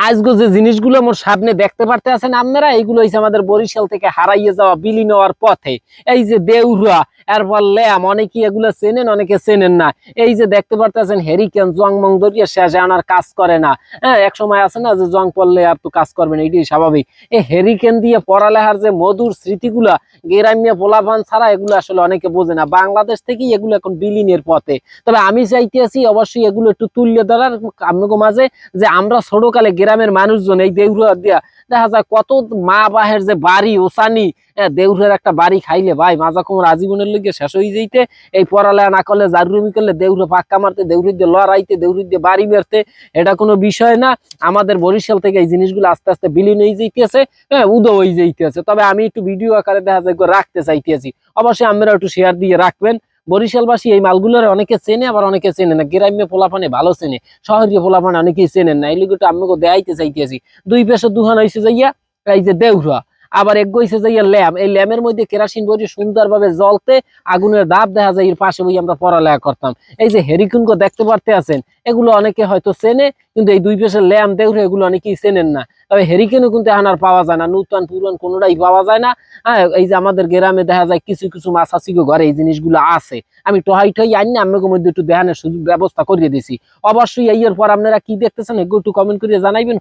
আজকে যে জিনিসগুলো মোর সামনে দেখতে পারতে আছেন আপনারা, এইগুলো হচ্ছে আমাদের বরিশাল থেকে হারাইয়ে যাওয়া বিলীন হওয়ার পথে। এই যে দেউরা, এরপর ল্যাম, অনেকেই এগুলো চেনেন, অনেকে চেনেন না। এই যে দেখতে পারতেছেন হেরিকেন, জং মং ধরিয়ে শেষে আনার কাজ করে না। হ্যাঁ, এক সময় আছে না যে জং পড়লে আর তো কাজ করবে না, এটাই স্বাভাবিক। এই হেরিকেন দিয়ে পড়ালেখার যে মধুর স্মৃতিগুলা, গ্রাম্য পোলাপান ছাড়া এগুলো আসলে অনেকে বোঝে না। বাংলাদেশ থেকেই এগুলো এখন বিলীনের পথে। তবে আমি চাইতেছি অবশ্যই এগুলো একটু তুলে ধরার আপনাদের মাঝে, যে আমরা ছোটকালে গ্রামের মানুষজন এই দেউরা দিয়া দেখা যায় কত মা বাহের যে বাড়ি ওসানি, দেউরের একটা বাড়ি খাইলে ভাই মাজা কোমর আজীবনের লিগে শেষ হয়ে যাইতে। এই পড়ালেখা না করলে, জারুমি করলে, দেউরে পাক্কা মারতে, দেউরি দিয়ে লড়াইতে, দেউরি দিয়ে বাড়ি মারতে, এটা কোনো বিষয় না। আমাদের বরিশাল থেকে এই জিনিসগুলো আস্তে আস্তে বিলীন হয়ে যাইতেছে, হ্যাঁ, উদয় হয়ে যাইতেছে। তবে আমি একটু ভিডিও আকারে দেখা যায় রাখতে চাইতেছি, অবশ্যই আপনারা একটু শেয়ার দিয়ে রাখবেন। বরিশালবাসী এই মালগুলোর অনেকে চেনে, আবার অনেকে চেনে না। গ্রাম্য পোলাপানে ভালো চেনে, শহরীয় পোলাপানে অনেকেই চেনেন না। এই লিগটা আপনাকে দেখাইতে চাইতেছি। দুই পেশে দুহান হয়েছে যাইয়া এই যে দেউরা, আবার এক গইছে যাইয়া ল্যাম। এই ল্যামের মধ্যে কেরাসিন ভরি সুন্দরভাবে জ্বলতে, আগুনের দাব দেখা যায় এর পাশে বই আমরা পড়ালেখা করতাম। এই যে হেরিকুনকে দেখতে পারতে আছেন, এগুলো অনেকে হয়তো চেনে, কিন্তু এই দুই পেশে ল্যাম দেউরা এগুলো অনেকেই চেনেন না। তবে হেরিকেনও কিন্তু এখন আর পাওয়া যায় না, নূতন পুরান কোনোটাই পাওয়া যায় না। হ্যাঁ, এই যে আমাদের গ্রামে দেখা যায় কিছু কিছু মাছাচিগো ঘরে এই জিনিসগুলো আছে। আমি টহাই টহাই আনি না, আপনাদের মধ্যে একটু দেখানোর সুযোগ ব্যবস্থা করিয়ে দিছি। অবশ্যই এর পর আপনারা কি দেখতেছেন এগুলো একটু কমেন্ট করে জানাইবেন।